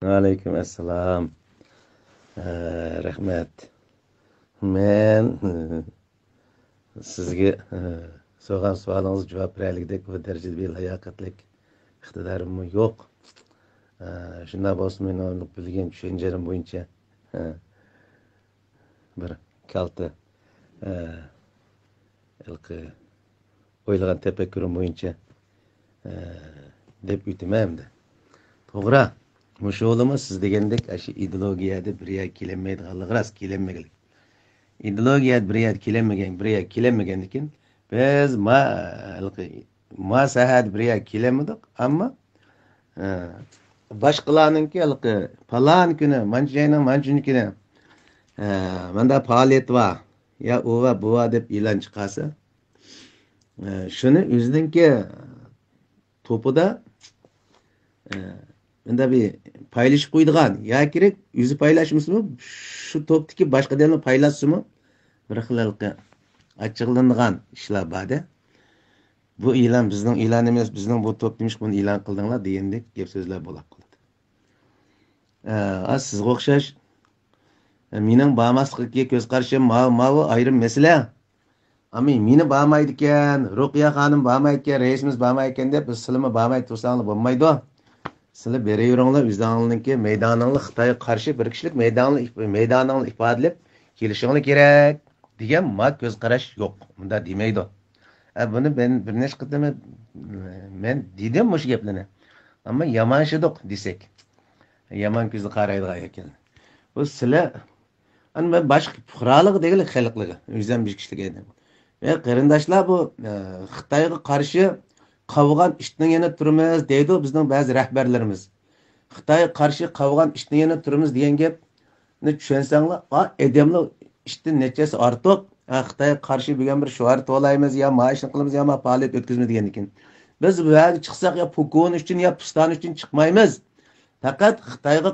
Aleyküm assalam. Rahmat. Men sizga so'rgan savolingiz javob beraylikdek bu darajada bir layoqatlik iqtidorim yo'q. Shunday bo'lsa men aniq bilgan tushuncharim bo'yicha bir kalta ilqi o'ylagan tafakkurim bo'yicha deb o'tmayman. To'g'ri. Muşu olama siz degandek aşı ideologiyada bir yer kelinmaydiganligi rost kelinmagan. İdeologiya bir yer kelinmagandikin biz ma sahat bir yer kelinmadik, ammo boshqalarninki falan kuni manchuninkini manda faoliyat va ya u va bu va deb e'lon chiqarsa shuni o'zininki to'pida Bunda bir paylaşıp koyduğun ya gerek yüzü paylaşması mı şu toptaki başka diyelim paylaşsı mı bırakılalık açıklandıgan işler bade bu ilan bizden ilanımız bizden bu top demiş bunu ilan kıldığınlar diyendek gep sözler bolak kıldı. Az siz okşaş mening bağmaslıkka göz karşım mavi ayrım mesele ama meni bağmaydiken Rukiye Hanım bağmaydiken reisimiz bağmaydiken de biz sılımı bağmaydı tursanlı bulmaydı o. Sizlar beraveringlar o'zinglarniki maydoningni Xitoyga qarshi bir kishilik maydoningni ifodalab kelishinglar kerak degan ko'z qarash yo'q. Bunda demaydi. Buni ben bir necha qatam men dedim shu gaplarni. Ammo yamanchidiq desak. Yaman ko'zni qaraydigan ekan. Bu sizlar men boshqa fuqarolik degil xalqligi, o'zim bir kishilik edim. Ve qarindoshlar bu Xitoyga qarshi qavgan ishni yana turimiz deydi bizning ba'zi rahbarlarimiz. Xitoyga qarshi qavgan ishni yana turimiz degan gapni tushensanglar, odamlar ishdan nechasi ortiq Xitoyga qarshi bo'lgan bir shuar to'laymiz yo maishni qilamiz yo faoliyat o'tkazmaymiz degan ekan. Biz bu yerga chiqsak ya Pokon uchun yo Piston uchun chiqmaymiz. Faqat Xitoyga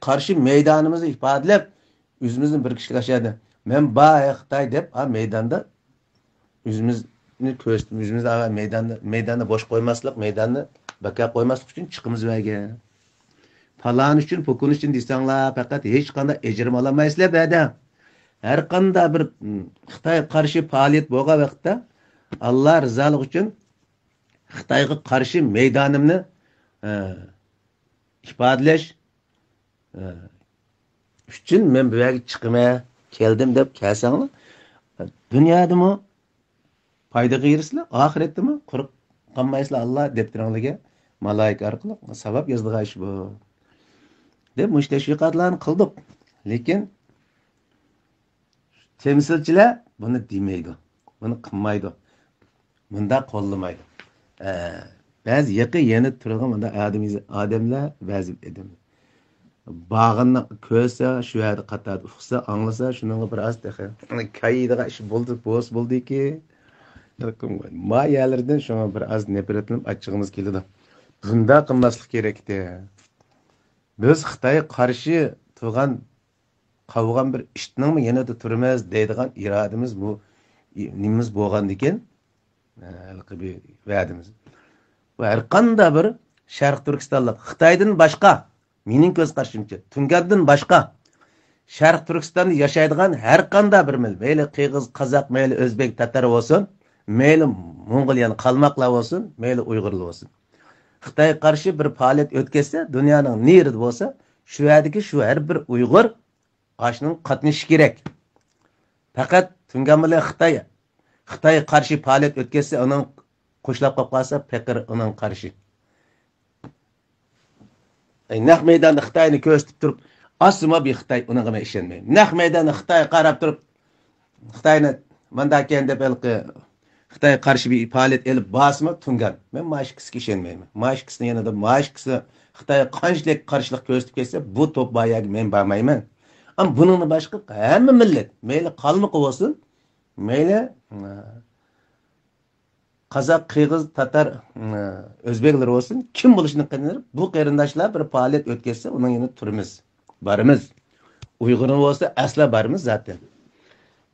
qarshi maydonimizni ifodalab o'zimizni bir kishilik ashadi. Men Xitoy deb maydonda o'zimiz Yüzümüz meydanda boş koymaslık, meydanda baka koymaslık için çıkımız verge. Falan için, pokun için desenler, fakat hiç kanda ecrim alamayızlar bede. Her kanda bir Xitay karşı faaliyet boğa vakitte Allah rızalık için Xitay'a karşı meydanımını ifadeleş için ben böyle çıkmaya geldim deyip kelsenler. Dünyada mı? Fayda qiyırsızlar, ahirette mi? Quruq qanmaysızlar Allah deptiranlarga malaika orqali sabab yozdigan ish bu. Deb mushtashviqatlarni qildik. Lekin temsilchilar buni demaydi. Buni qilmaydi. Bunda qo'llamaydi. Ba'zi yaqin yana turgan bunda odamlar ba'zi edim. Bağını ko'rsa, shu yerda qatorda uqsa, anglasa, shunga bir oz taqa. Kaydiga ish bo'ldi ki ma yerlerden şuna bir az nefretlenip açığımız keldi. Bunda qilmaslik kerakdi. Biz Xitoyga qarshi turgan qavgan bir ishning yana da turimiz deydigan irodamiz bu nimimiz bo'lgan ekan. Bir va'damiz. Bu har qanday bir Sharq Turkistonlik Xitoydan boshqa mening ko'z qarashimcha Tungardan boshqa Sharq Turkistonda yashaydigan har qanday bir mayli Qirg'iz, Qozoq, mayli O'zbek, Tatar bo'lsin, mayli Mongoliyan qalmoqlar bo'lsin, mayli Uyg'urlar bo'lsin. Xitoyga qarshi bir faoliyat o'tkazsa, dunyoning nerede bo'lsa, shu yerdagi shu har bir Uyg'ur ashning qatnashishi kerak. Faqat Tungamli Xitoyga qarshi faoliyat o'tkazsa, uning qo'shilib qolsa, faqir uning qarshi. Naq maydonda Xitoyni ko'rsatib turib, asma bir Xitoy unga men ishonmayman. Naq maydonda Xitoy qarab turib, Xitoyni mandakan deb Xitoyga qarshi bir faoliyat elib basma Tungan. Men mashkisiga ishonmayman. Mashkisini yanada mashkisi Xitoyga qanchalik qarshilik ko'rsatib kelsa, bu top bayaga men bormayman. Ama bunun boshqa hamma millat, mayli qalmoqi bo'lsin, mayli Qozoq, Qirg'iz, Tatar, O'zbeklar olsun, kim bo'lishini qilib, bu qarindoshlar bir faoliyat o'tkazsa, uning yana turimiz, barimiz. Uyg'ur bo'lsa, asla barimiz zaten.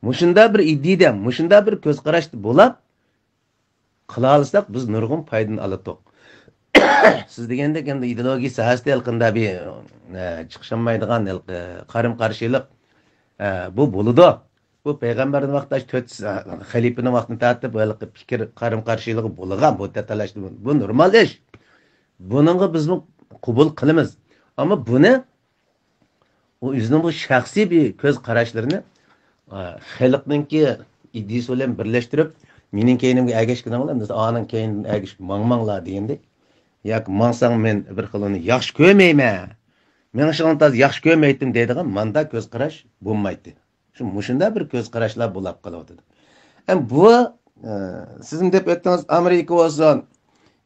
Mushunda bir iddia, mushunda bir ko'z qarashdi bo'lib, qila olsak biz nurg'un foydani oladik. siz degandek endi ideologiya sohasida yaqinda bir chiqisholmaydigan qarim qarshilik bu bo'ladi. Bu payg'ambarning vaqtida 4 xalifaning vaqtini tartib fikr qarim qarshiligi bo'lgan bu tatalash bu normal ish. Buningga biz qabul qilamiz. Ammo buni o'zining bu shaxsiy bir ko'z qarashlarini xalqninki ideyasi bilan birlashtirib, mening keynimga agashganinglar, biz aning keynidan agash mangmanglar degandek. Yoki mangsang men bir xilini yaxshi ko'rmayman. Men shuni taz yaxshi ko'rmaydim deydigan manda ko'z qarash bo'lmaydi. Shunda bir ko'z qarashlar bo'lib qoladi. Bu sizin deb aytdingiz Amerika bo'lsin,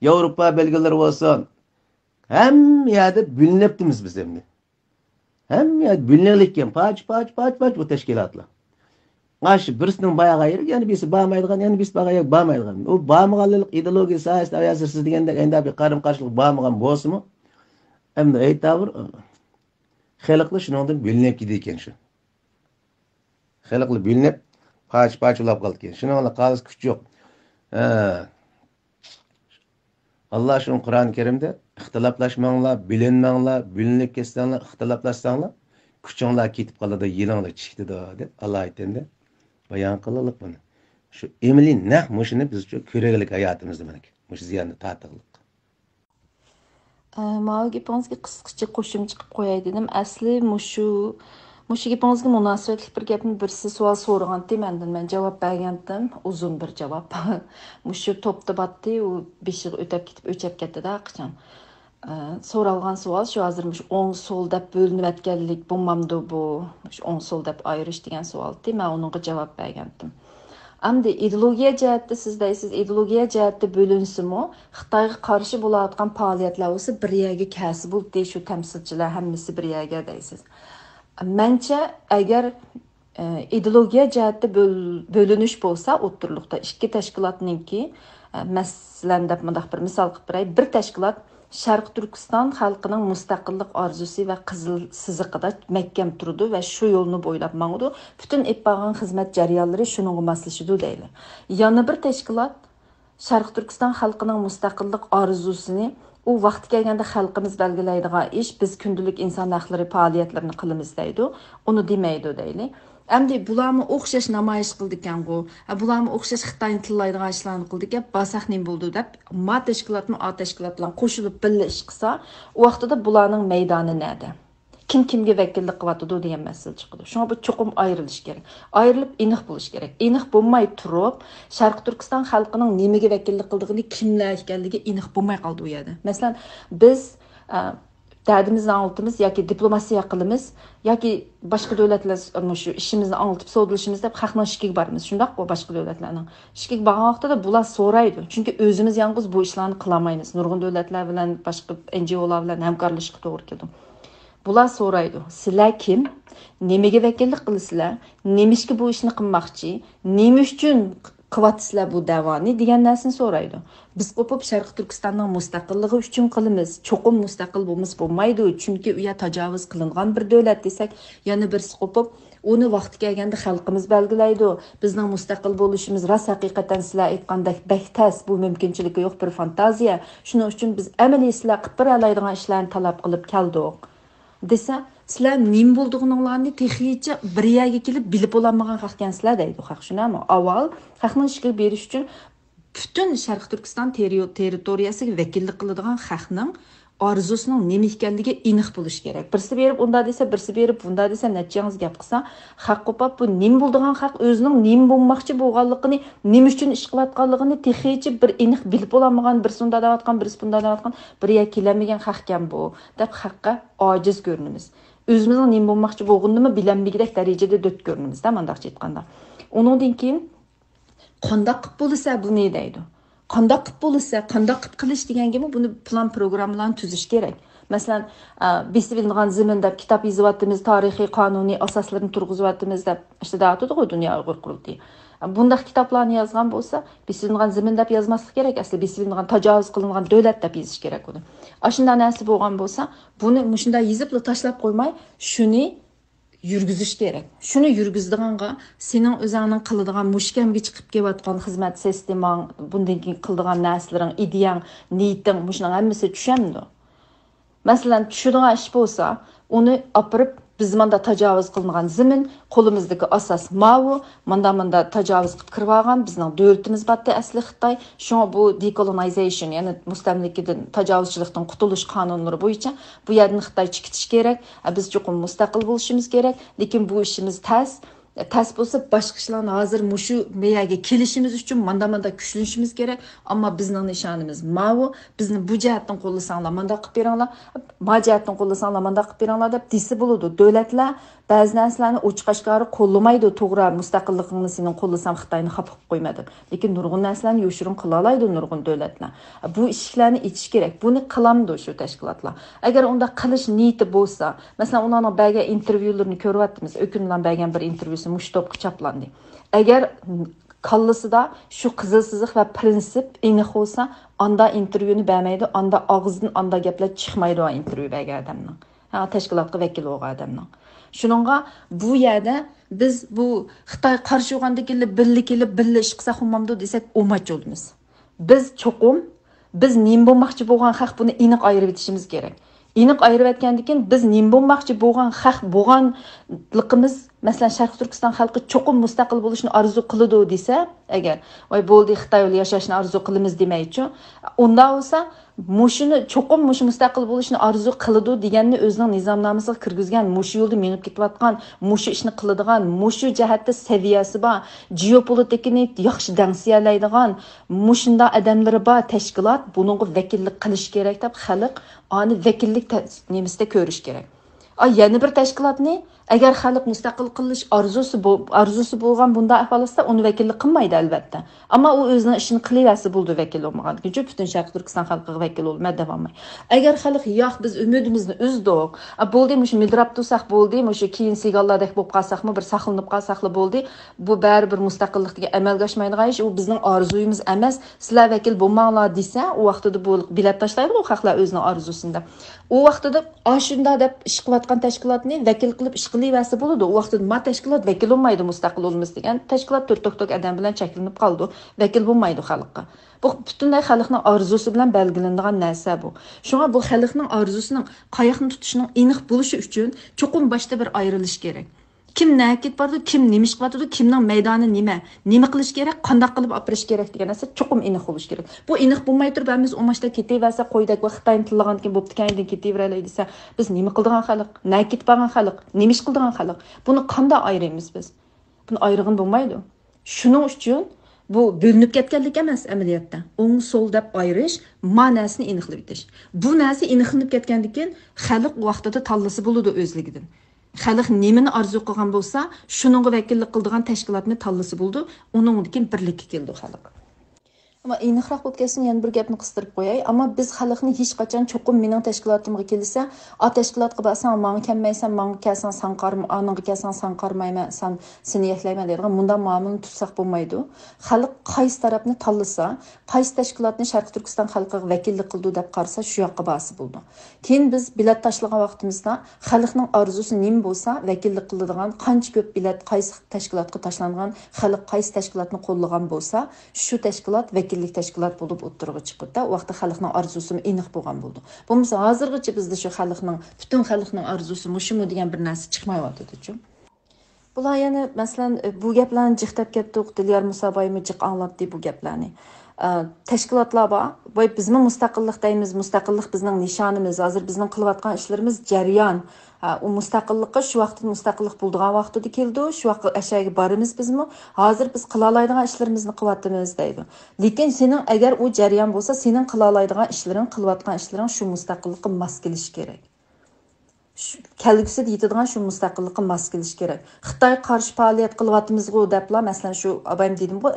Yevropa belgilari bo'lsin, hamma yerda bo'linibdimiz biz endi. Hamma yer bo'linlikkan, paç bu tashkilotlar. Qarshi birisining bayağı yeri, yani birisi bağmaydigan, yani birisi bayağı bağmaydigan. O bağmaganlik ideologiya sohasida ayasirsiz deganda endi bir qarim qarshilik bağmagan bo'lsa-mu, endi aytavr xalqlar shundan bo'linib ketdi ekan shu. Xalqlar bo'linib paç ulab qoldi ekan. Shuningla qarshi kuch yo'q. Allah şun Kur'an-ı Kerim'de ixtilaflaşmanglar, bilinmanglar, bilinib ketsanglar, ixtilaflashsanglar, kuchinglar ketib qoladi, yilinglar chikdi deb Allah aytganda bayon qildik buni. Shu emili naq mushuni biz uchun ko'raglik hayotimizda mana mush ziyonni tatbiq. Ma'o gapingizga qisqacha qo'shimcha qilib qo'yay dedim. Asli mushu gapingizga munosabatli bir gapni birisi savol so'ragandi, men javob bergandim, uzun bir javob. Mushu to'pda batdi, u beshiga o'chab ketdi-da qachon. So'ralgan savol shu hozir mush o'ng so'l deb bo'linib atganlik bo'lmamdi bu. Mush o'ng so'l deb ayirish degan savoldi. Men uningga javob bergandim. Amdi ideologiya jihatda siz deysiz, ideologiya jihatda bo'linsimi, Xitoyga qarshi bo'layotgan faoliyatlar bo'lsa bir yerga kelsa bo'ldi, shu tamsilchilar hammasi bir yerga deysiz. Mencha agar ideologiya jihatda bo'linish bo'lsa, o'ttirliqda ikki tashkilotningki, masalan deb mundaq bir misol qilib beray, bir tashkilot Sharq Turkiston xalqining mustaqillik orzusi va qizil siziqida mahkam turdi va shu yo'lni bo'ylab mangdi. Butun etpagan xizmat jarayonlari shuningga moslashidi deydi. Yana bir tashkilot Sharq Turkiston xalqining mustaqillik orzusini u vaqt kelganda xalqimiz belgilaydigan ish, biz kundalik inson haqlari faoliyatlarini qilamiz deydi. Uni demaydi deydi. Endi bularni o'xshash namoyish qildik-ku. Bularni o'xshash Xitoyni tillaydigan ishlarni qildik, basaq nim bo'ldi deb, ma tashkilotni A tashkilot bilan qo'shilib birga ish qilsa, u vaqtida bularning maydoni nada? Kim kimga vakillik qilyotdi degan masala chiqadi. Shunga bu cho'qim ayrilish kerak. Ayrilib aniq bo'lish kerak. Aniq bo'lmay turib, Sharq Turkiston xalqining nimaga vakillik qildigini, kimlar ekanligi aniq bo'lmay qoldi u yerda. Masalan, biz derdimizni anlatımız, yoki diplomasiya qilamiz, yoki boshqa davlatlar shu ishimizni anlatib so'zlashimiz deb xalqning ishkiga boramiz. Shundaq bu boshqa davlatlarning ishkiga borgan vaqtida bular so'raydi. Chunki o'zimiz yalnız bu ishlarni qila olmaymiz. Nurg'un davlatlar bilan, boshqa NGOlar bilan hamkorlashishga to'g'ri keldi. Bular so'raydi. Sizlar kim? Nimaga vakillik qilasizlar? Nemishga bu ishni qilmoqchi? Nima uchun qilyapsizlar bu davoni degan narsani so'raydi. Biz qo'pib Sharq Turkistonning mustaqilligi uchun qilamiz. Cho'qim mustaqil bo'lmaydi, chunki u yer tajovuz qilingan bir davlat desak, yana birisi qo'pib uni vaqti kelganda xalqimiz belgilaydi. Bizning mustaqil bo'lishimiz rost haqiqatan sizlar aytgandek baktas, bu mumkinchiligi yo'q bir fantaziya. Shuning uchun biz amaliy sizlar qilib beroladigan ishlarni talab qilib keldik. Desa, sizlar nim bo'ldiğinizlarni texnicha bir yerga kelib bilib olmagan xalqkansizlar deydi. Xalq shunami? Avval xalqning ishga berish uchun butun Sharq Turkiston territoriyasiga vakillik qiladigan xalqning orzusining nima ekanligi aniq bo'lish kerak. Birisi berib unda desa, birisi berib bunda desa, nechangiz gap qilsa, xalq qo'pab bu nim bo'ldigan xalq o'zining nim bo'lmoqchi bo'lganligini, nima uchun ish qilayotganligini texnicha bir aniq bilib olmagan, birisi unda deyotgan, birisi bunda deyotgan, bir yerga kelamagan xalqkan bu deb xalqqa ojiz ko'rinamiz. O'zimizning nim bo'lmoqchi bo'lganini bilanmagidek darajada dot ko'rinamizda, mandaqcha aytganda. Undan keyin qandaq qilib bo'lsa buni deydi. Qandaq qilib bo'lsa, qandaq qilib qilish deganga buni plan programmalarni tuzish kerak. Masalan, besilingan zamin deb kitob yozyapmiz, tarixiy, qonuniy asoslarini turg'izyapmiz deb işte da'atdi-ku dunyo Uyg'ur qurultiyi. Bundaq kitoblarni yozgan bo'lsa, besilingan zamin deb yozmaslik kerak, asli besilingan tajovuz qilingan davlat deb yozish kerak uni. Ashunday narsa bo'lgan bo'lsa, buni shunday yozib tashlab qo'ymay, shuni yurgizish kerak. Shuni yurgizdiganga sening o'zingning qiladigan mushkamga chiqib kelayotgan xizmat sistemang, bundan keyin qiladigan narslaring, ideyang, niyating, shuning hammasi tushamdi. Masalan, tushadigan ish bo'lsa, uni opirib biz manda tajovuz qilingan zimin, qo'limizdagi asos mavu, manda tajovuz qilib kirib olgan bizning davlatimiz batda asli Xitoy. Shunga bu decolonization, ya'ni mustamlikadan tajovuzchilikdan qutulish qonunlari bo'yicha bu yerdan Xitoy chiqitish kerak. Biz chuqur mustaqil bo'lishimiz kerak, lekin bu ishimiz tas bo'lsa boshqa ishlarni hozir mushu meyaga kelishimiz uchun manda kuchlanishimiz kerak. Ammo bizning nishonimiz mavu, bizni bu jihatdan qo'llasanglar, manda qilib beringlar, ma jihatdan qo'llasanglar, manda qilib beringlar deb desa bo'ladi. Davlatlar ba'zi narsalarni ochiqashqari qo'llamaydi, to'g'ri, mustaqilligini sening qo'llasam Xitoyni xafa qilib qo'ymadim. Lekin nurg'un narsalarni yoshirin qila oladi nurg'un davlatlar. Bu ishlarni etish kerak. Buni qilamdi shu tashkilotlar. Agar unda qilish niyati bo'lsa, masalan, ularning bergan intervyularini ko'ryapmiz. O'kundan bergan bir intervyusi mushtobga chaplandi. Agar kallasida shu qizil siziq va prinsip aniq bo'lsa, anda intervyuni bermaydi, anda og'zidan anda gaplar chiqmaydi o intervyu bergan odamning. Tashkilotga vakil bo'lgan odamning. Shuningga bu yerda biz bu Xitoy qarshi bo'lgandan keyin birga ish qilsak bo'lmamdi desak, o'mach bo'lamiz. Biz nim bo'lmoqchi bo'lgan haq buni aniq ayirib etishimiz kerak. Aniq ayirib etgandan keyin biz nim bo'lmoqchi bo'lgan haq bo'lganligimiz, masalan, Sharq Turkiston xalqi cho'qim mustaqil bo'lishni orzu qiladi desa, agar voy bo'ldi Xitoy yo'l yashashni orzu qilamiz demaychi, unda bo'lsa mushuni cho'qim mustaqil bo'lishni orzu qiladi deganni o'zining nizomnomasiga kirgizgan, mushu yo'lda menib ketayotgan, mushu ishni qiladigan, mushu jihatda saviyasi bor, geopolitikani yaxshi dansiyalaydigan, mushunda odamlari bor tashkilot buningga vakillik qilish kerak deb xalq ani vakillik nemisida ko'rish kerak. Yana bir tashkilotni agar xalq mustaqil qilish orzusi bo'lgan bunda ahvolda uni vakillik qilmaydi albatta. Ammo u o'zining ishini qilaversa bo'ldi vakil bo'lmagan. Chunki butun Sharq Turkiston xalqiga vakil bo'lmay davomay. Agar xalq yo'q biz umidimizni uzdik, bo'ldi, mush midrab tursak bo'ldi, mush keyin sigallardek bo'lib qolsakmi, bir saqlanib qolsaqli bo'ldi. Bu baribir mustaqillikga amalga oshmaydigan ish, u bizning orzuyimiz emas. Sizlar vakil bo'lmanglar desa, u vaqtida bu bilat tashlaydi u xalqlar o'zining orzusida. U vaqtida ashunda deb ish qilayotgan tashkilotni vakil qilib ish qilaversa bo'ladi. U vaqtda ma tashkilot vakil bo'lmaydi, mustaqil bo'lamiz degan tashkilot to'rt odam bilan cheklanib qoldi. Vakil bo'lmaydi xalqqa. Bu butunlay xalqning orzusi bilan belgilanadigan narsa bu. Shunga bu xalqning orzusining qayoqni tutishining aniq bo'lishi uchun cho'qim boshda bir ayrilish kerak. Kim nakit bordi, kim nima ish qiladi, kimning maydoni nima qilish kerak, qanday qilib opirish kerak degan narsa cho'qim aniq bo'lishi kerak. Bu aniq bo'lmay turib, biz o'mashda ketaversa, qo'ydak va Xitoyni tillagan keyin bo'pti kayindan ketaveraylik desa, biz nima qildigan xalq, nakit borgan xalq, nima ish qildigan xalq. Buni qanday ayiramiz biz? Buni ayirgan bo'lmaydi. Shuning uchun bu bo'linib ketganlik emas amaliyotda. O'ng so'l deb ayirish, ma'nosini aniqlab etish. Bu narsa aniqlanib ketgandan keyin xalq vaqtida tanlasi bo'ladi o'zligidan. Xalq nimani orzu qilgan bo'lsa, shuningga vakillik qiladigan tashkilotni tanlasi bo'ldi, uningdan keyin birlikka keldi xalq. Ama aniqroq bo'lib ketsin, yana bir gapni qistirib qo'yay. Ammo biz xalqni hech qachon cho'qim mening tashkilotimga kelsa, a tashkilotga borsan, menga kelmaysan, menga kelsan, san qarma, aningga kelsan, san qarmayman, seni yaklayman deydigan bundan muomalani tutsak bo'lmaydi. Xalq qaysi tarafni tanlasa, qaysi tashkilotni Sharq Turkiston xalqiga vakillik qildi deb qarasa, shu yoqqa borsa bo'ldi. Keyin biz bilet tashlagan vaqtimizda xalqning orzusi nima bo'lsa, vakillik qiladigan qancha ko'p bilet qaysi tashkilotga tashlangan, xalq qaysi tashkilotni qo'llagan bo'lsa, shu tashkilot vakillik tashkilot bo'lib o'tirg'i chiqdi. U vaqtda xalqning orzusi aniq bo'lgan bo'ldi. Bo'lmasa hozirgacha bizda shu butun xalqning orzusi mushimi degan bir narsa chiqmayotdi-ku. Bular yana masalan bu gaplarni jiqtab ketdik, Dilyar Musaboymi jiq anglatdi bu gaplarni. Tashkilotlar bor. Voy bizmi mustaqillik deymiz, mustaqillik bizning nishonimiz, hozir bizning qilayotgan ishlarimiz jarayon. U mustaqillikqa shu vaqtda mustaqillik bo'lgan vaqtida keldi, shu vaqt ashaga boramiz bizmi? Hozir biz qila oladigan ishlarimizni qilyapmiz deydi. Lekin sening agar u jarayon bo'lsa, sening qila oladigan ishlaring, qilayotgan ishlaring shu mustaqillikqa mos kelishi kerak. Kelgusida yetadigan shu mustaqillikqa mos kelish kerak. Xitoy qarshi faoliyat qilyapmizku deblar, masalan shu abayim dedim-ku,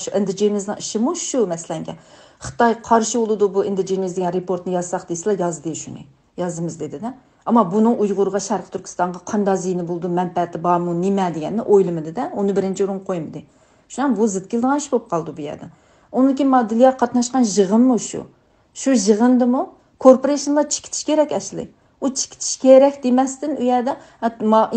shu indigenizning ishimi shu masalanga. Xitoy qarshi bo'ladi bu indigeniz degan reportni yozsaq deysizlar, yozdi shuni. Yozimiz dedi-da. Ammo buning Uyg'urga Sharq Turkistonga qanday ziyni bo'ldi, manfaati bormi, nima deganni o'ylamadi-da, uni birinchi o'rin qo'ymadi. Shundan bu zid kelgan ish bo'lib qoldi bu yerda. Undan keyin Madilya qatnashgan yig'inmi shu? Shu yig'indimi? Korporationlar chikitish kerak asli. u chikitish kerak demasdan u yerda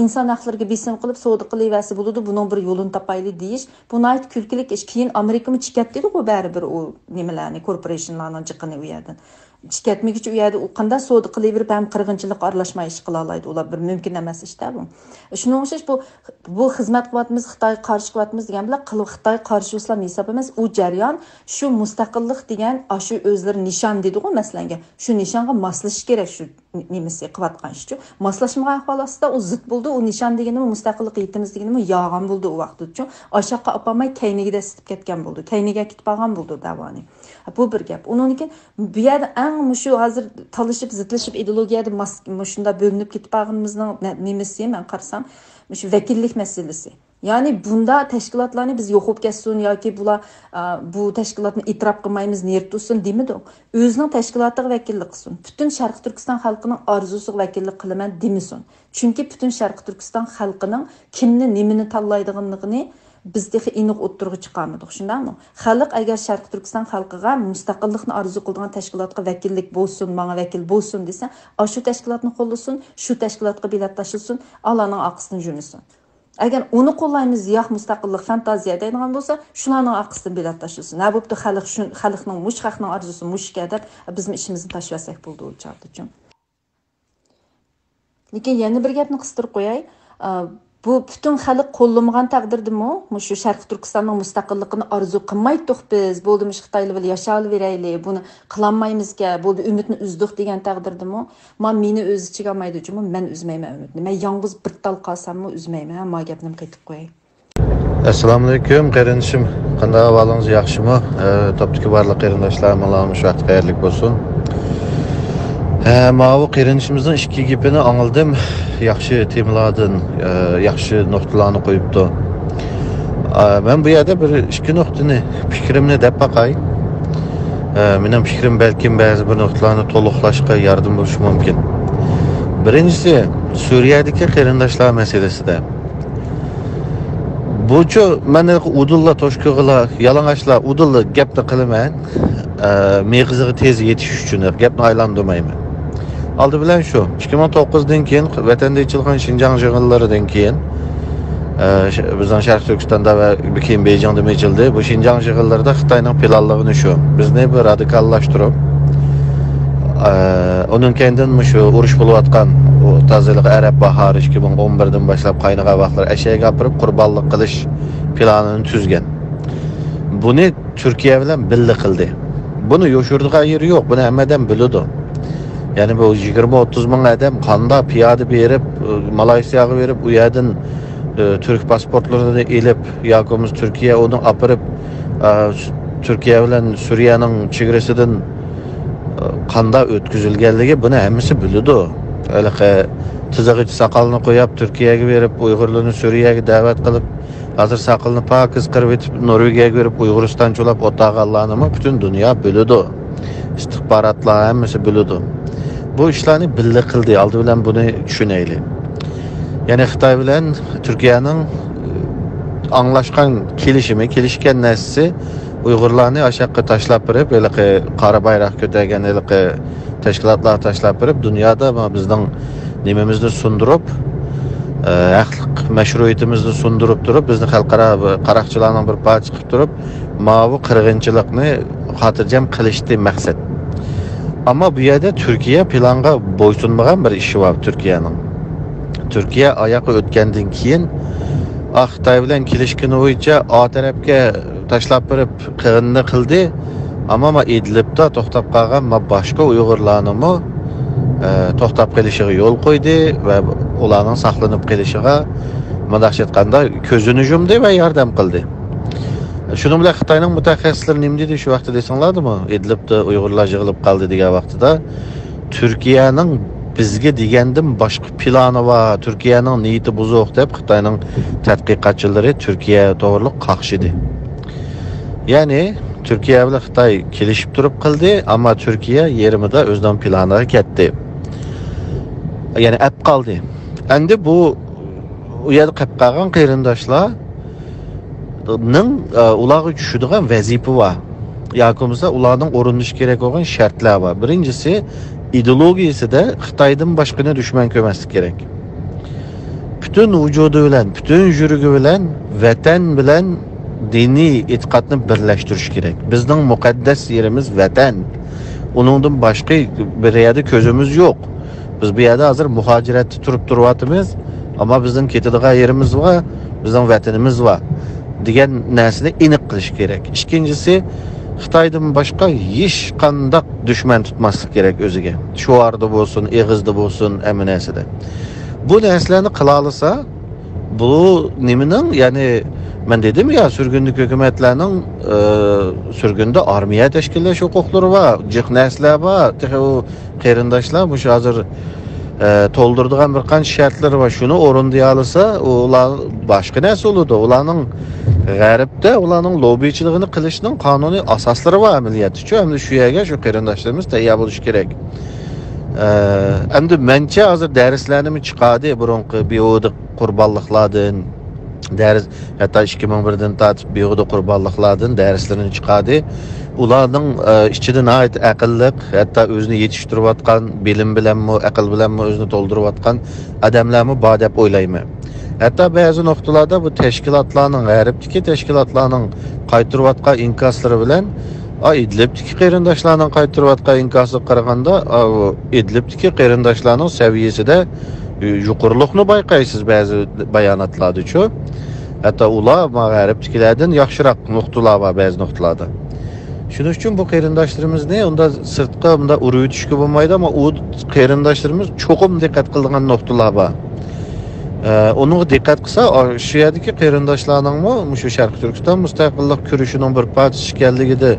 inson haqlariga besim qilib savdo qilaversa bo'ladi, buning bir yo'lini topayli deyish bu nihoyat kulkilik ish. Keyin Amerikami chikatdi ku baribir u nimalarni korporationlarning jiqini u yerdan chikatmigicha u yerda u qanday savdo qilaverib ham qirg'inchilik aralashmay ish qila oladi. Ular bir mumkin emas ishda bu. Shuning o'xshash bu xizmat qilyapmiz, Xitoyga qarshi qilyapmiz degan bilan qilib Xitoy qarshi islam hisob emas. U jarayon shu mustaqillik degan shu o'zlari nishon dedi-ku masalanga. Shu nishonga moslashish kerak shu nimasi qilayotgan ishchi. Moslashmagan holatda u zid bo'ldi. U nishon deganimi mustaqillik yetimiz deganimi yog'an bo'ldi u vaqt uchun. Oshaqqa opamay kayniga sitib ketgan bo'ldi. Kayniga ketib qolgan bo'ldi davoni. Bu bir gap. Undan bu yerda shu hozir talishib zitlashib ideologiyada shunda bo'linib ketib qolganimizning nimasi men qarsam shu vakillik masalasi. Ya'ni bunda tashkilotlarni biz yo'qib ketsin yoki bular bu tashkilotni e'tirof qilmaymiz, niyat tutsin demidi. O'zining tashkilotiga vakillik qilsin. Butun Sharq Turkiston xalqining orzusiga vakillik qilaman demisin. Chunki butun Sharq Turkiston xalqining kimni nimani tanlaydiganligini biz texi aniq o'ttirib chiqarmadik, shundaymi? Xalq agar Sharq Turkiston xalqiga mustaqillikni orzu qilgan tashkilotga vakillik bo'lsin, menga vakil bo'lsin desa, shu tashkilotni qo'llasin, shu tashkilotga bilet tashilsin, Allohning oqisidan jurmasin. Agar uni qo'llaymiz, yo'q mustaqillik fantaziya deydigan bo'lsa, shularning oqisidan bilet tashilsin. Ha bo'pti, xalqning mushaqning orzusi mushka deb bizning ishimizni tashlasak bo'ldi u chaqda. Lekin yana bir gapni qistirib qo'yay. Bu bütün xalq qo'llamagan taqdirdimi, shu Sharq Turkistonning mustaqilligini orzu qilmaydik biz, bo'ldi Xitoylar bilan yashayveraylik, buni qilolmaymizga, bo'ldi umidni uzdik degan taqdirdimi, meni o'z ichiga olmaydi-chimi, men uzmayman umidni. Men yolg'iz bir tal qolsammi uzmayman, ma gapni qaytib qo'yay. Assalomu alaykum, qarindishim. Qanday ahvolingiz, yaxshimi? Topdagi barliq qarindoshlarim, Allohning shu vaqti xayrlik bo'lsin. Ma'vu qarindishimizning ikki gapini anladım. Yaxshi temalardan, yaxshi nuqtalarni qo'yibdi. Men bu yerda bir ikki nuqtani fikrimni deb baqay. Mening fikrim balkim ba'zi bir nuqtalarni to'liqlashga yordam bo'lishi mumkin. Birinchisi, Suriyadagi qarindoshlar masalasida. Buchu meni udulla toshqig'ila, yalang'ashlar udulla gapni qilaman. Meg'ziga tez yetish uchun gapni aylantirmayman. Aldı bilen şu, 2009'dan keyin vatanda ichilgan Şinjan yig'inlaridan keyin bizning Sharq Turkistonda va keyin Beyjingda ichildi. Bu Şinjan yig'inlarida Xitoyning planlarini shu. Bizni bir radikallashtirib, onun kendinden shu urush bo'layotgan o tozalik Arab bahori 2011dan boshlab qaynagan vaqtlar ashaga gapirib qurbonlik qilish planini tuzgan. Buni Turkiya bilan birga qildi. Buni yo'shirdigan yeri yo'q, buni hammadan biladi. Yani bu 20-30 ming adam qanda piyoda berib, Malayziyaga berib, u yerdan Türk pasportlarini elib, yoki Turkiya uni apirib, Turkiya bilan Suriyaning chegarasidan qanda o'tkazilganligi buni hammasi biladi. Haliqa tizig'i saqalni qo'yib Turkiyaga berib, Uyg'urlarni Suriyaga da'vat qilib, hozir saqalni Pakiz qirib etib Norvegiyaga berib, Uyg'uriston cho'lab o'tag'anlarni butun dunyo biladi. İstihbaratlar hammasi biladi. Bu işlerini birlikte qildi. Aldı bilan buni tushunaylik. Yani Xitoy bilan Turkiyaning anglashgan kelishgan narsasi Uyg'urlarni aşaqqa tashlab berib, qora bayroq ko'targan tashkilotlar tashlab berib, dunyoda bizning nimamizni sundirib, haqliq mashruiyatimizni sundirib turib, bizni xalqaro qaroqchilarning bir parcha qilib turib, bu qirg'inchilikni xotirjam qilishdi maqsad. Ama bu yerda Türkiye planga bo'ysunmagan bir ishi var Türkiye'nin. Türkiye ayağı o'tgandan keyin Xitoy bilan kelishgani bo'yicha O tarafga tashlab berib qirg'inni qildi. Ama Idlibda to'xtab qolgan boshqa Uyg'urlarni to'xtab qolishiga yo'l qo'ydi va ularning saqlanib qolishiga mudahshat aytganda ko'zini yumdi va yordam qildi. Şunun bilan Xitoyning mutaxassislari nima dedi shu vaqtda desanglardimi? Idlibda Uyg'urlar yig'ilib qoldi degan vaqtida Turkiyaning bizga degandan boshqa plani va Turkiyaning niyati buzuq deb Xitoyning tadqiqotchilari Turkiya to'g'riliq qaqshidi. Ya'ni Turkiya bilan Xitoy kelishib turib qildi, ammo Turkiya yerimida o'zining planiga ketdi. Ya'ni ap qoldi. Endi bu u yerda qolib qolgan qarindoshlar ularga tushadigan vazifa var. Yoki bo'lmasa ularning o'rinishi kerak bo'lgan shartlar var. Birincisi ideologiyasi de Xitoydan boshqani dushman ko'rmaslik kerak. Bütün vücudu bilen, bütün yürügü bilen, vatan bilen dini etikadını birleştiriş gerek. Bizden mukaddes yerimiz vatan. Onundan başka bir yerde közümüz yok. Biz bir yerde hazır muhacirette durup ama bizden ketadigan yerimiz var, bizden vatanımız var. Degan narsani aniq qilish kerak. İkincisi, Xitoydan boshqa hech qanday dushman tutmaslik kerak o'ziga. Shuarda bo'lsin, eg'izda bo'lsin, aminasida. Bu narsalarni qila olsa, bu nimaning, ya'ni men dedim ya, sürgünlük hükümetlerinin sürgünde armiya teşkillash huquqlari var, jiq narsalar var, o qarindoshlar bu hozir to'ldiradigan bir qancha shartlar var. Shuni o'rinlay olsa, ular boshqa narsa bo'ladi. Ularning g'arbda ularning lobbichiligini qilishning qonuniy asoslari var amaliyotda. Hamda shu yerga shu qarindoshlarimiz tayyor bo'lishi kerak. Endi mencha hozir darslarni chiqadi burunqi biyoda qurbonliklardan, ders hatta 2001'den tatib biyoda qurbonliklardan darslarni chiqadi. Ularning ichidan ait aqlliq, hatta o'zini yetishtirib atgan, bilim bilanmi, aql bilanmi o'zini to'ldirib atgan odamlarmi bor deb o'ylayman. Hatta ba'zi nuqtalarda bu tashkilotlarning, g'arbdagi tashkilotlarning qaytirib atgan inkaslari bilan İdlibdeki qarindoshlarning qaytirib atgan inkosiga qaraganda, İdlibdeki qarindoshlarning saviyasida yuqorilikni bayqaysiz ba'zi bayonotlarda-chu. Hatta ular mag'ribdagilardan yaxshiroq nuqtalar bor ba'zi nuqtalarda. Shuning uchun bu qarindoshlarimizni unda sirtqa unda urib o'tishga bo'lmaydi, ama u qarindoshlarimiz cho'qim diqqat qiladigan nuqtalar bor. Onu dikkat kısa, şu yerdeki qarindoshlarning şu Sharq Turkiston mustaqillik kurashining bir parchasi ekanligida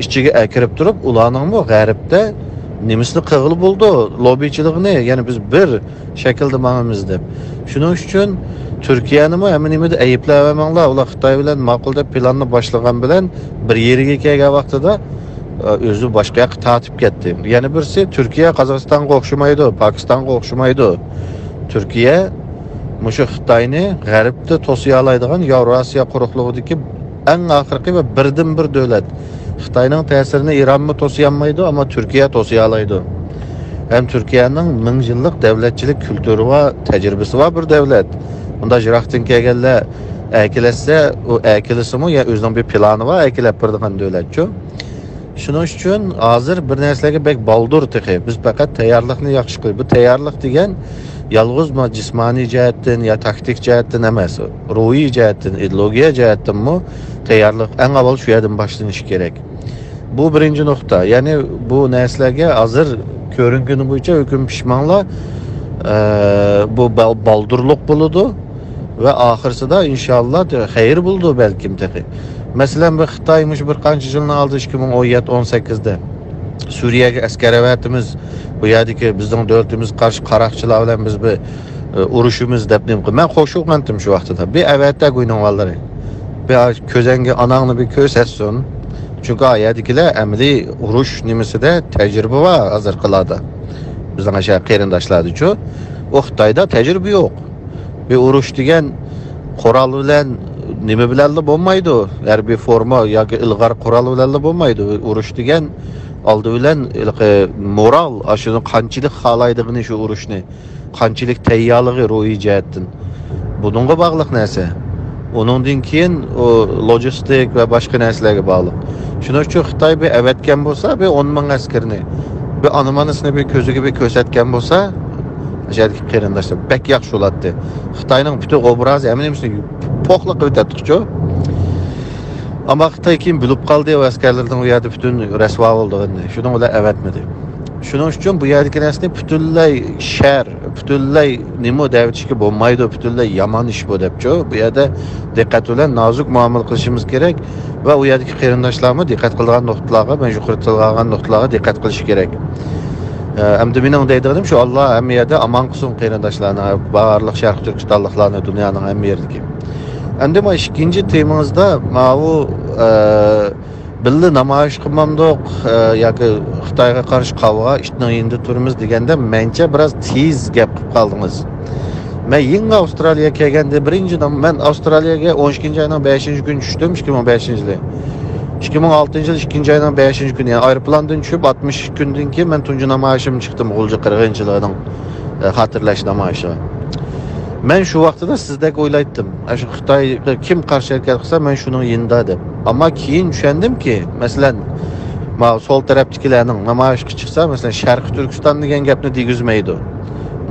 ichiga akirib turib, ularning g'arbda nemisini qig'il bo'ldi, lobbichiligini, ya'ni biz bir shaklda ma'nimiz deb. Shuning uchun Turkiyani hammanimada ayblayvermanglar, ular Xitoy bilan ma'qul deb planni boshlagan bilan bir yeriga kelgan vaqtida o'zi boshqa yoqqa tortib ketdi. Ya'ni birsi Turkiya Qozog'istonga o'xshamaydi, Pokistonga o'xshamaydi. Türkiye, Muşu Xitayni g'arbda to'siya oladigan Yevrosiyo quruqligidagi eng oxirgi va birdan bir davlat. Xitoyning ta'sirini Iranmi to'siya olmaydi, ama Türkiye to'siya oladi. Hem Türkiye'nin 1000 yillik davlatchilik kulturi va tajribasi var bir davlat. Unda jiroqdan kelganlar akilasa, o akilisimi ya o'zining bir plani var, akilab turadigan davlatchu. Shuning uchun hozir bir narsalarga bek baldur tiqi. Biz faqat tayyorlikni yaxshi qilib, bu tayyorlik degan yalğız mı cismani cihetten ya taktik cihetten emas, ruhi cihetten, ideologiya cihetten mi tayyorlik en avval şu yerden başlanışı gerek. Bu birinci nokta. Yani bu narsalarga hazır ko'ringani bo'yicha hukm pishmonlar bu baldurluq bo'ladi ve ahirsida inşallah xayr bo'ldi belkim tabi. Mesela bu Xitoymuş bir qancha yilni oldi 2017-18'de Suriye'ye asker evetimiz bu yerdeki bizden devletimiz karşı qaroqchilar bilan biz bir urushimiz deb nim qilib. Men qo'shilgandim shu vaqtda. Bir avvatda o'ynaganlar. Bir ko'zanga anangni bir ko'rsatsin. Çünkü ayetkiler emri urush nimisida tecrübe var hazır qiladi. Bizden aşağı qarindoshlardichu. O Xitoyda tecrübe yok. Bir urush degan qurol bilan nima bilan bo'lmaydi. Her bir forma yoki ilg'or qurol bilan bo'lmaydi. Urush degan aldı bilen moral aşını qanchalik xohlaydigini shu urushni, qanchalik tayyorligi ruhiy jihatdan. Bununla bog'liq narsa. Onundan keyin o logistik ve başka narsalarga bog'liq. Shuning uchun Xitoy bir avatgan bo'lsa, bir 10 ming askarni, bir animanisini bir ko'ziga bir ko'rsatgan bo'lsa, ajadiki qarindoshlar bek yaxshi bo'ladi. Xitoyning butun obrazi eminim po'qliq o'tadi-ku. Ama Xitoy keyin bilib qoldi va askarlarning u yerda butun rasvo bo'lganini. Shuni ular avatmadi. Shuning uchun bu yerdagi narsani butunlay shar, butunlay nima davlatga bo'lmaydi, butunlay yomon ish bu debchu. Bu yerda diqqat bilan nozik muomala qilishimiz kerak va u yerdagi qarindoshlarimiz diqqat qilgan nuqtalarga, men yuqori tilgan nuqtalarga diqqat qilish kerak. Endi mening deydiganim shu, Alloh hamma yerda aman qilsin qarindoshlarni, barliq Sharq Turkistonliklarni, dunyoning hamma yerida. Endi bu ikinci temamızda bu billi namoyish qilmamdiq yoki Xitoyga qarshi qavga ishni turimiz deganda mencha biraz tez gap qilib qoldingiz. Men yangi Avstraliyaga kelganda birinchidan men Avstraliyaga 12-oyning 5-kuni tushdim 2005-yilda. 2006 yıl 2. ayının 5. günü yani aeroplandan düşüp 60 günden keyin men tuncu namoyishim chiqdim G'ulji 40-yilining hatırlash namoyishi. Men shu vaqtida sizdek o'ylaydim. Shu Xitoyga kim qarshi harakat qilsa men shuni yenda deb. Ammo keyin tushundimki, masalan, sol tarafdagilarning namoyishga chiqsa, masalan, Sharqiy Turkiston degan gapni degizmaydi.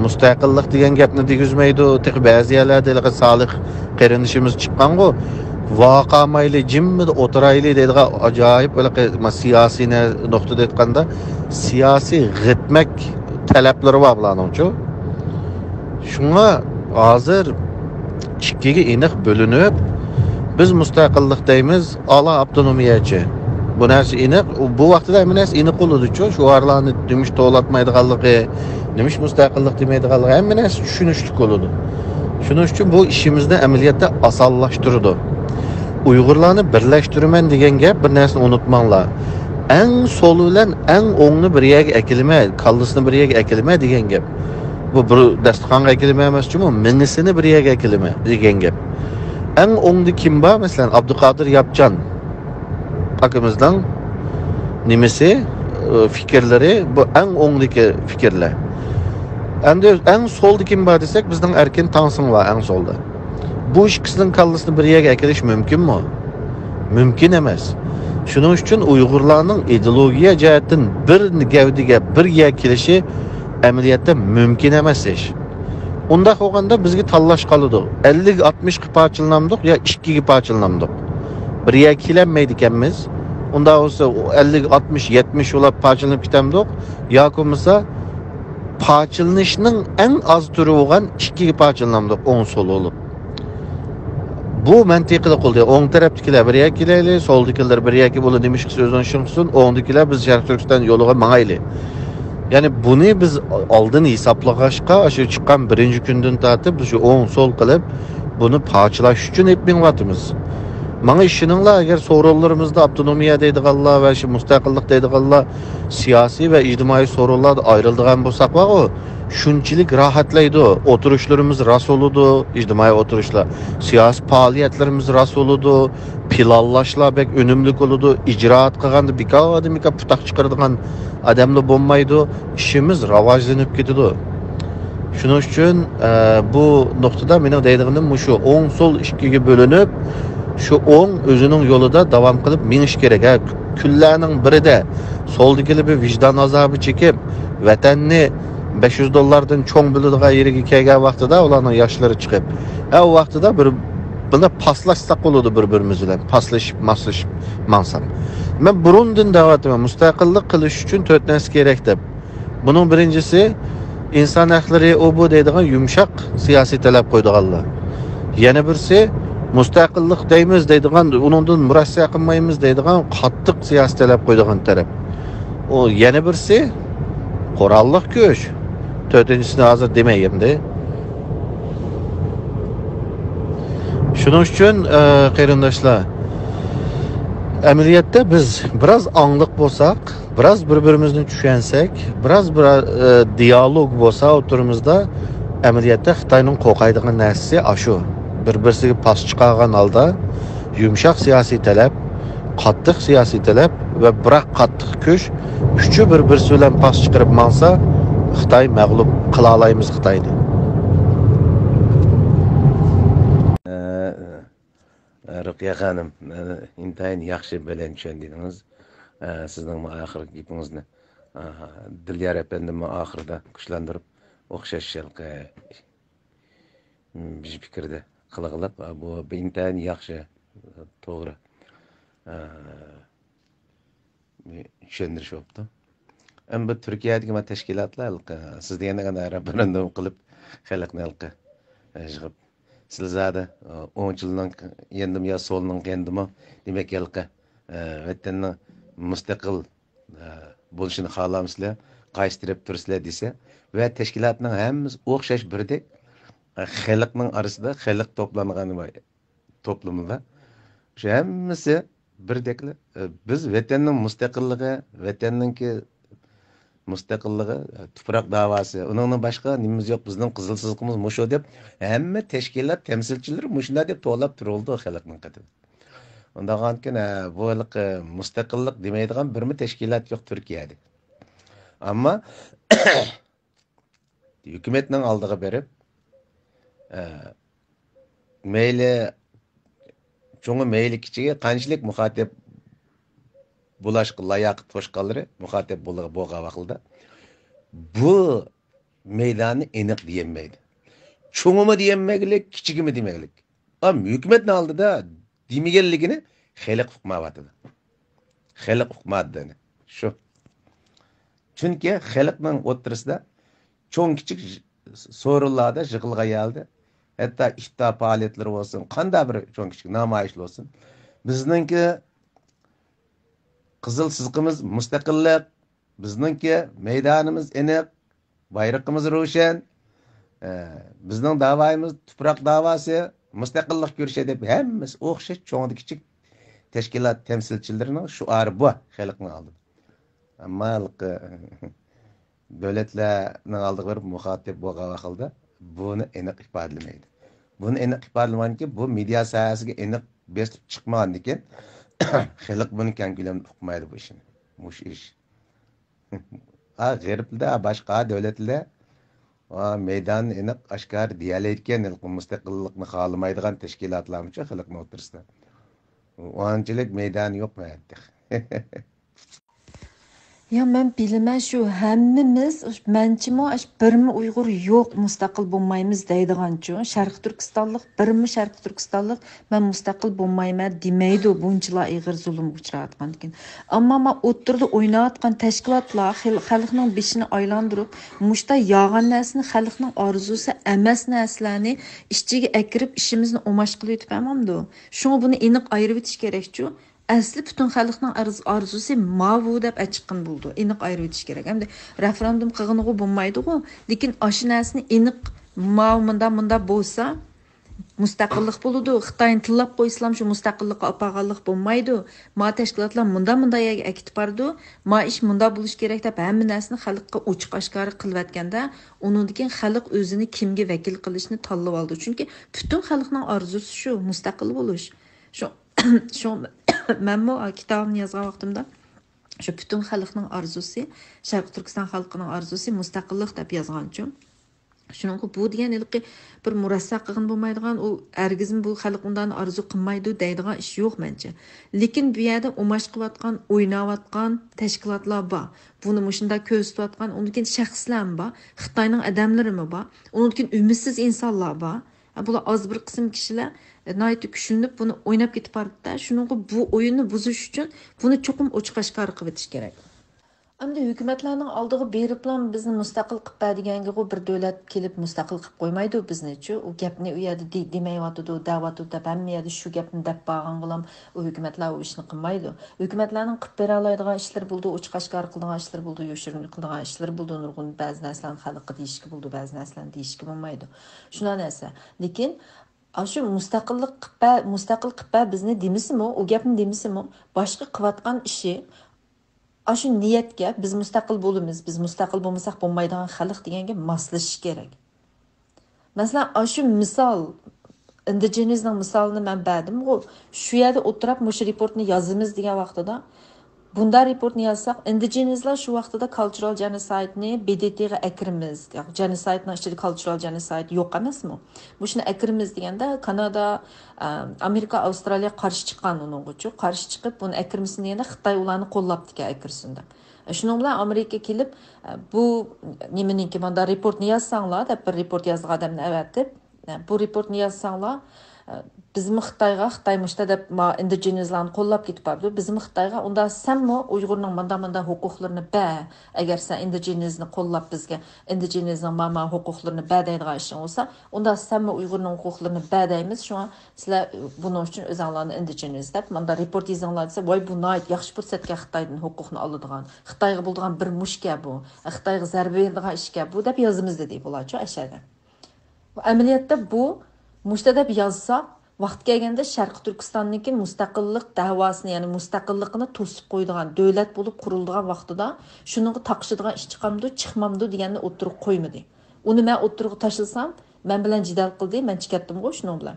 Mustaqillik degan gapni degizmaydi. Ba'zi yerlarda Solih qarindishimiz chiqqan-ku, voqea mayli jimmi o'tirayli deydigan ajoyib siyosiy nuqtada aytganda siyosiy g'itmak talablari bor bularning-chu. Shunga hozir ikkiga aniq bo'linib biz mustaqillik deymiz, ala avtonomiyachi. Bu narsa aniq, bu vaqtda hammas aniq bo'ladi-chu. Shu arlarni demish to'latmaydiganligi, nemish mustaqillik demaydiganligi hammas tushunishli bo'ladi. Shuning uchun bu ishimizni amaliyotda osonlashtirdi. Uyg'urlarni birlashtiraman degan gap bir narsani unutmanglar. Eng soli bilan eng o'ngni bir yerga akilma, kallisini bir yerga akilma degan gap. Bu bir dasturxonga akilma emas-ku, mingisini bir yerga akilma degan gap. Eng o'ngda kim bor? Masalan, Abduqodir Yapjan akimizdan nimasi fikrlari bu eng o'ngdagi fikrlar. Endi eng solda kim bor desak, bizning Erkin Tansin var eng solda. Bu ikkisining kallasini bir yerga akilish mumkinmi? Mumkin emas. Shuning uchun Uyg'urlarning ideologiya jihatdan bir gavdiga bir yerga kelishi amaliyotda mumkin emas ish. Unda bo'lganda bizga tanlash qoladi. 50-60 ga parchalanamdik yo 2 ga parchalanamdik. Bir yerga kelinmaydi ekanmiz. Unda olsa 50-60-70 ulab parchalanib ketamdik yoki bo'lmasa parchalanishning eng az turi bo'lgan 2 ga parchalanamdik, o'ng sol olib. Bu mantiqli qildi. O'ng tarafdagilar bir yerga kelayli, soldagilar bir yerga bo'ladi demish so'zdan shunqsin, o'ngdagilar biz Sharq Turkiston yo'liga mangayli. Yani bunu biz oldin hisoblag'ashqa, shu chiqqan birinchi kundan tortib biz shu o'ng sol qilib buni parchalash uchun hep minvatimiz. Mana ishinglar agar so'rovlarimizda avtonomiya deydiganlar va shu mustaqillik deydiganlar siyosiy va ijtimoiy so'rovlarda ayrildigan bo'lsak, o shunchalik rohatlaydi. O'tirishlarimiz rasuludi, ijtimoiy o'tirishlar, siyosiy faoliyatlarimiz rasuludi, planlashlar bek unumli bo'ladi, ijroat qilganda bika putaq chiqaradigan adamlar bo'lmaydi, ishimiz rivojlanib ketadi. Shuning uchun bu nuqtada mening deydiganim shu o'ng sol ikkiga bo'linib şu o'ng o'zining yo'lida davom qilib minish kerak. Kunlarning birida soldagili bir vijdon azobi chekib, vatanni $500 cho'ng bo'ladigan yeriga kelgan vaqtida ularning yoshlari chiqib, u vaqtida bir bunda paslashsak bo'ladi bir-birimiz bilan, paslashib mansam. Men burundan da'vatman mustaqillik qilish uchun 4 narsa kerak deb. Buning birinchisi inson haqlari bu deydigan yumshoq siyosiy talab qo'ydiganlar. Yana birisi mustaqillik deymiz deydigan, undan murassa qilmaymiz deydigan qattiq siyosiy talab qo'ydigan taraf. O yana birisi qurolliq kuch. To'rtinchisini hozir demayimda. Shuning uchun qarindoshlar, amaliyotda biz biroz angliq bo'lsak, biroz bir-birimizni tushunsak, biroz dialog bo'lsa o'tirimizda amaliyotda Xitoyning qo'rqaydigan narsasi shu. Bir-birisiga pas chiqargan holda yumshoq siyosiy talab, qattiq siyosiy talab va biroq qattiq kuch uchi bir-birisi bilan pas chiqarib mansa, Xitoy mag'lub qila olamiz Xitoyni. Ruqiya xonim, intayin yaxshi bilan tushundingiz. Sizning oxirgi gapingizni Dilyar efendim oxirida kuchlantirib o'xshash bir fikrda qilib, bu intayin yaxshi, to'g'ri tushundirish bo'ldi. Ama Türkiye'deki teşkilatlar siz diyene referandum kılıp xalqni yig'ib sizlarda 10 yildan yendim ya solning kendimi demek yalqi vatanning mustaqil bo'lishini xohlamsizlar, qaysi taraf tursizlar desa va tashkilotning hammasi o'xshash birdek xalqning orasida xalq to'plangan to'plumda shu hammasi birdeklar. Biz vatanning mustaqilligi, vatanninki mustaqillığı, tufrak davası, onunla başka nimimiz yok, bizden kızılsızlığımız muşu deyip, hem teşkilat temsilcileri muşuna deyip toğlap duruldu o xalqning qatı. Ondan bu müstakillik demeydiğin bir mi teşkilat yok Türkiye'de. Ama hükümetinin aldığı berip meyli çoğu meyli kiçiğe qanchalik muhatap bulaşqı layak toşqalları muhatap boğa vaqılda bu meydanı eniq diyemeydi. Çoğu mu diyemeglik, kiçigi mi demeglik. Ama hükümetin aldı da demegenligini xalq uqmavatıdı. Xalq uqmadı. Şu. Çünkü xalqning o'ttirisida çoğun kiçik sorularda jığılğa geldi. Hatta ifta faaliyetleri olsun, qanda bir çoğun kiçik namayişli olsun. Bizninki qızıl sızqımız müstakillik, bizninki meydanımız eniq, bayrağımız roşan, bizning davayımız tuproq davası, müstakillik görüşe deb hammasi o'xshash cho'ngda kichik tashkilot temsilchilarining shuari bu xalqning oldi. Ammo davlatlarning oldiga berib muxotib bo'lgan vaqtda buni aniq ifodalamaydi. Buni aniq ifodalamayki bu media sohasiga aniq besib chiqmagan ekan xalq buni keng ko'lamda uqmaydi bu ishni. Mush ish. G'arbda boshqa davlatlar meydan aniq oshkor deyalayotgan mustaqillikni xohlamaydigan tashkilotlar uchun xalqning o'rtasida. Onchilik meydan yo'q bu yerda. Ya ben bilmem şu hemmimiz mençimo birmi Uygur yok müstakil bulmayımız deydiğançı. Şarkı Türkistanlık birmi Şarkı Türkistanlık ben müstakil bulmayma demeydi bunçıla ağır zulüm uçratkan dikin. Ama ma oturdu oynatkan teşkilatla xalqның beşini aylandırıp muşta yağan nesini xalqның arzusu emes neslerini işçiye ekirip işimizni omaş kılıyor tüpemamdı. Şunu bunu iniq ayırıp etiş gerekçi. Asli bütün xalqning arzusi mavu deb açıqın buldu. Aniq ayırib etish kerak. Hamda referendum qilg'iniga bo'lmaydi-ku, lekin ashinasini aniq mavu munda bo'lsa, mustaqillik bo'ladi. Xitoyni tillab qo'ysam shu mustaqillikqa olib bo'lmaydi. Ma tashkilotlar munda akitib bordi. Ma ish munda bo'lish kerak deb hamma narsani xalqqa ochiq oshkora qilayotganda, undan xalq o'zini kimga vakil qilishni tanlab oldi. Chunki bütün xalqning arzusi shu mustaqil bo'lish. Şu ben bu kitabını yazgan vaqtimda şu bütün xalqning arzusi, Sharq Turkiston xalqining arzusi mustaqillik deb yozganchim. Şunun bu degan ilki bir murassaq qilgin bo'lmaydigan, u ergizim bu xalq undan arzu qilmaydi deydigan ish yo'q mencha. Lekin bu yerda umash qilayotgan, o'ynayotgan tashkilotlar bor. Buni mushunda ko'z tutayotgan, undan shaxslar bor, Xitoyning odamlarimi bor, undan umidsiz insonlar bor. Bular az bir qism kishilar nayt kuchlanib buni o'ynab ketib bordi-da, shuningga bu o'yinni buzish uchun buni cho'qim ochiq oshkor qilib o'tish kerak. Endi hukumatlarning oldiga beriblam bizni mustaqil qilib berdiganga bir davlat kelib mustaqil qilib qo'ymaydi bizni-chi. U gapni u yerda demayotdi, da'vatda hamma yerda shu gapni deb borgan qilam, u hukumatlar u ishni qilmaydi. Hukumatlarning qilib bera oladigan ishlar bo'ldi, ochiq oshkor qiladigan ishlar bo'ldi, yoshirin qiladigan ishlar bo'ldi, nurg'un ba'zi narsalarni xalqqa deyishga bo'ldi, ba'zi narsalarni deyishga bo'lmaydi. Shuna narsa. Lekin şu mustaqil qilib bizni demisimi, u gapni demisimi, boshqa qilayotgan ishi şu niyetga biz mustaqil bo'lamiz, biz mustaqil bo'lmasak bo'lmaydigan xalq deganga moslashish kerak. Masalan, şu misol indigenizning misolini men berdim. Shu yerda o'tirib mush reportni yozamiz degan vaqtida bunda reportni yazsak, indigenizlar shu vaqtida cultural genocide'ni BDT'ga akirimiz. Genocide'ning ichida cultural genocide yo'q emasmi? Bu shuni akirimiz deganda Kanada, Amerika, Avstraliya qarshi chiqqan uning uchun. Qarshi chiqib buni akirmisin deganda Xitoy ularni qo'llabdi ki akirsin deb. Shuning bilan Amerika kelib bu nimaninki bunda reportni yozsanglar deb bir report yozgan odamni avatib, bu reportni yozsanglar bizim Xitoy müşte deb indigenizlarni qo'llab ketib bordi. Bizim Xitoyga unda sanmi Uyg'urning manda huquqlarini ba, agar sen indigenizni qo'llab bizga indigenizning mama huquqlarini ba deydigan ishing bo'lsa, unda sanmi Uyg'urning huquqlarini ba deymiz. Shunga sizlar buning uchun o'zinglarni indigeniz deb manda report yozinglar desa, voy bu nayt yaxshi fursatga Xitoyning huquqini oladigan, Xitoyga bo'ladigan bir mushka bu, Xitoyga zarba beradigan ishga bu deb yozimiz dedi bularchi ashada. Amaliyotda bu Muşta deb yazsak, vaqt kelganda Sharq Turkistonniki mustaqillik davosini, ya'ni mustaqillikni to'sib qo'ydigan davlat bo'lib qurilgan vaqtida shuningga taqishadigan ish chiqmamdi deganni o'tirib qo'ymadi. Uni men o'tirib tashlasam, men bilan jidal qildi, men chiqatdim-ku shuning bilan.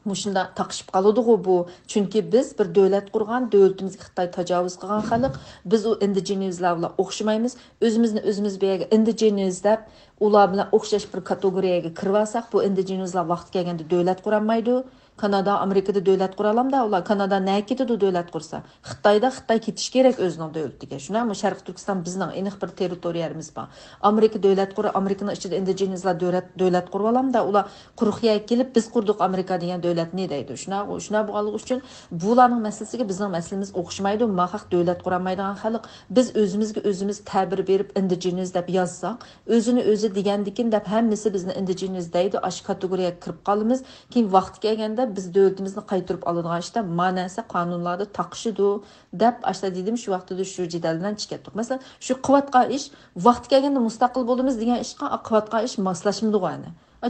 Muşunda taqışıp qalıdıq bu. Çünki biz bir dövlət qurğan, dövlətimizə Xitay təcavüz qılğan xalq, biz o indigenizlərlə oxşamayız. Özümüz bir indigeniz deb ular bilan oxşaş bir kateqoriyaga kirib alsaq, bu indigenizlər vaxt kelganda dövlət quramaydı. Kanada, Amerikada dövlət quralamda, ular Kanada nə ketidi dövlət qursa? Xitay ketiş kerak özünün dövlətiga. Şuna mı Şərq Türkistan bizning aniq bir territoriyamiz var. Amerika dövlət qurur, Amerikanın içində indigenizlər dövlət qurub alamda, ular quruq yer kelib biz qurduq Amerika degan dövlət nə deydi? Şuna buğalığı üçün bularning məsələsiga bizning məsəlimiz oxşamaydı. Maxaq dövlət quramaydigan xalq biz özümüz təbir berib indigeniz deb yazsaq, özü degandikin deb hammasi bizni indigeniz deydi, aş kateqoriyaga kirib qolamiz. Keyin vaqt kelganda biz dövlətimizni qaytarıb aladigan ishda manasi qonunlarda taqışıdı deb aşda dedim şu vaqtda şu jidaldan chiqatdik. Masalan, şu quvvatqa ish vaqt kelganda mustaqil bo'lamiz degan ishqa quvvatqa ish moslashmadi qo'yani.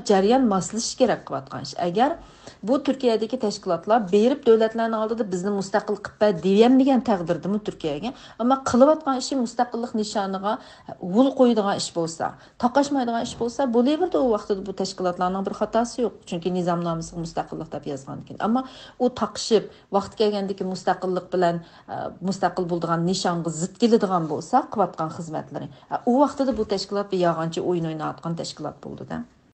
Jarayon moslashish kerak quvvatgan ish. Agar bu Turkiyadagi tashkilotlar berib davlatlarning oldida bizni mustaqil qilib deyilmagan taqdirda Turkiyaga, ammo qilayotgan ishi mustaqillik nishoniga g'ul qo'yadigan ish bo'lsa, taqashmaydigan ish bo'lsa, bo'laverdi u vaqtda bu tashkilotlarning bir xatosi yo'q. Chunki nizomnomasi mustaqillik deb yozgan ekan. Ammo u taqishib vaqt kelgandagi mustaqillik bilan mustaqil bo'ladigan nishonga zid keladigan bo'lsa, qilayotgan xizmatlari, u vaqtda bu tashkilot bir yolg'onchi o'yin o'ynayotgan tashkilot bo'ldi-da.